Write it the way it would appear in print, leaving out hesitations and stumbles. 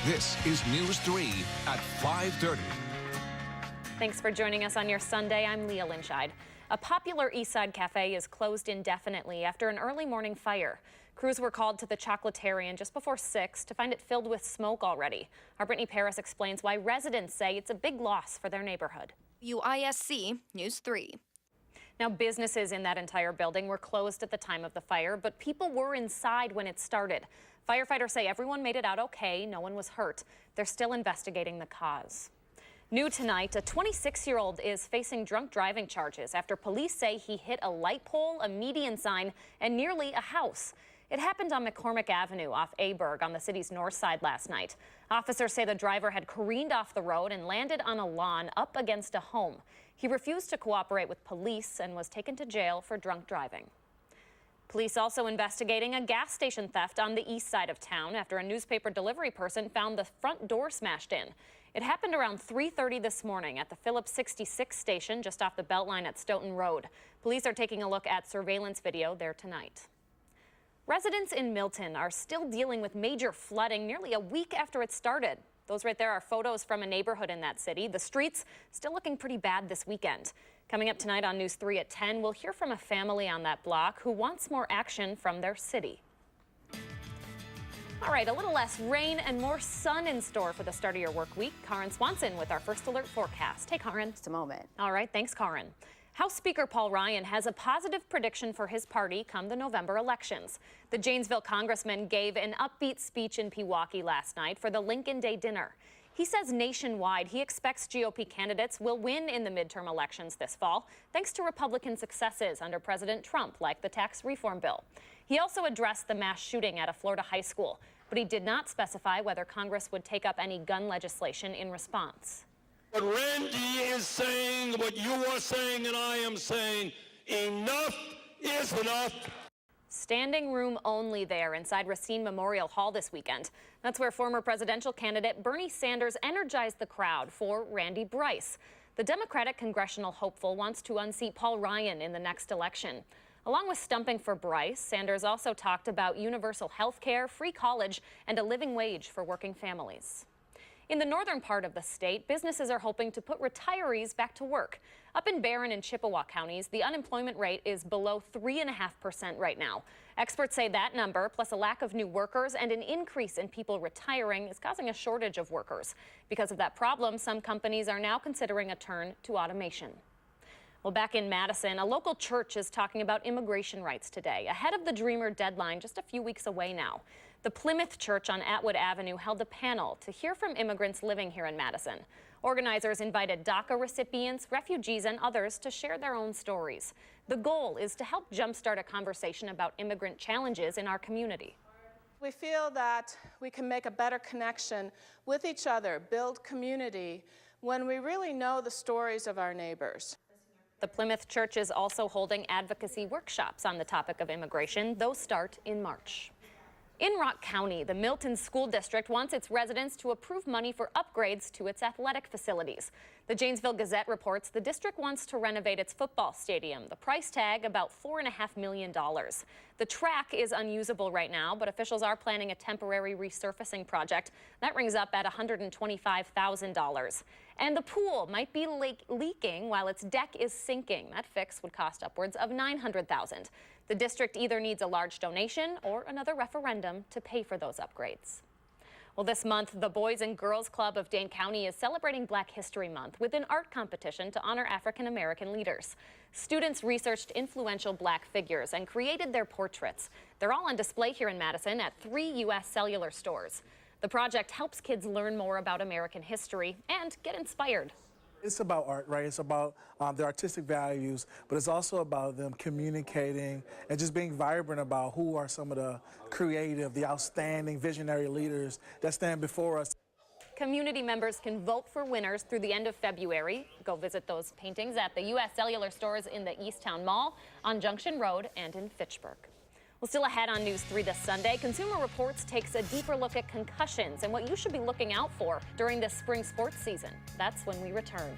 This is News 3 at 5:30. Thanks for joining us on your Sunday. I'm Leah Linscheid. A popular East Side cafe is closed indefinitely after an early morning fire. Crews were called to the Chocolatarian just before 6 to find it filled with smoke already. Our Brittany Paris explains why residents say it's a big loss for their neighborhood. WISC News 3. Now, businesses in that entire building were closed at the time of the fire, but people were inside when it started. Firefighters say everyone made it out okay. No one was hurt. They're still investigating the cause. New tonight, a 26-year-old is facing drunk driving charges after police say he hit a light pole, a median sign, and nearly a house. It happened on McCormick Avenue off Aberg on the city's north side last night. Officers say the driver had careened off the road and landed on a lawn up against a home. He refused to cooperate with police and was taken to jail for drunk driving. Police also investigating a gas station theft on the east side of town after a newspaper delivery person found the front door smashed in. It happened around 3:30 this morning at the Phillips 66 station just off the Beltline at Stoughton Road. Police are taking a look at surveillance video there tonight. Residents in Milton are still dealing with major flooding nearly a week after it started. Those right there are photos from a neighborhood in that city. The streets still looking pretty bad this weekend. Coming up tonight on News 3 at 10, we'll hear from a family on that block who wants more action from their city. All right, a little less rain and more sun in store for the start of your work week. Karin Swanson with our first alert forecast. Hey, Karin. Just a moment. All right, thanks, Karin. House Speaker Paul Ryan has a positive prediction for his party come the November elections. The Janesville congressman gave an upbeat speech in Pewaukee last night for the Lincoln Day dinner. He says nationwide he expects GOP candidates will win in the midterm elections this fall, thanks to Republican successes under President Trump, like the tax reform bill. He also addressed the mass shooting at a Florida high school, but he did not specify whether Congress would take up any gun legislation in response. What Randy is saying, what you are saying, and I am saying, enough is enough. Standing room only there inside Racine Memorial Hall this weekend. That's where former presidential candidate Bernie Sanders energized the crowd for Randy Bryce. The Democratic congressional hopeful wants to unseat Paul Ryan in the next election. Along with stumping for Bryce, Sanders also talked about universal health care, free college, and a living wage for working families. In the northern part of the state, businesses are hoping to put retirees back to work. Up in Barron and Chippewa counties, the unemployment rate is below 3.5% right now. Experts say that number, plus a lack of new workers and an increase in people retiring, is causing a shortage of workers. Because of that problem, some companies are now considering a turn to automation. Well, back in Madison, a local church is talking about immigration rights today, ahead of the Dreamer deadline just a few weeks away now. The Plymouth Church on Atwood Avenue held a panel to hear from immigrants living here in Madison. Organizers invited DACA recipients, refugees, and others to share their own stories. The goal is to help jumpstart a conversation about immigrant challenges in our community. We feel that we can make a better connection with each other, build community, when we really know the stories of our neighbors. The Plymouth Church is also holding advocacy workshops on the topic of immigration. Those start in March. In Rock County, the Milton School District wants its residents to approve money for upgrades to its athletic facilities. The Janesville Gazette reports the district wants to renovate its football stadium. The price tag, about $4.5 million. The track is unusable right now, but officials are planning a temporary resurfacing project. That rings up at $125,000. And the pool might be leaking while its deck is sinking. That fix would cost upwards of $900,000. The district either needs a large donation or another referendum to pay for those upgrades. Well, this month, the Boys and Girls Club of Dane County is celebrating Black History Month with an art competition to honor African-American leaders. Students researched influential Black figures and created their portraits. They're all on display here in Madison at 3 U.S. cellular stores. The project helps kids learn more about American history and get inspired. It's about art, right? It's about their artistic values, but it's also about them communicating and just being vibrant about who are some of the creative, the outstanding visionary leaders that stand before us. Community members can vote for winners through the end of February. Go visit those paintings at the U.S. Cellular stores in the Easttown Mall, on Junction Road, and in Fitchburg. Well, still ahead on News 3 this Sunday, Consumer Reports takes a deeper look at concussions and what you should be looking out for during this spring sports season. That's when we return.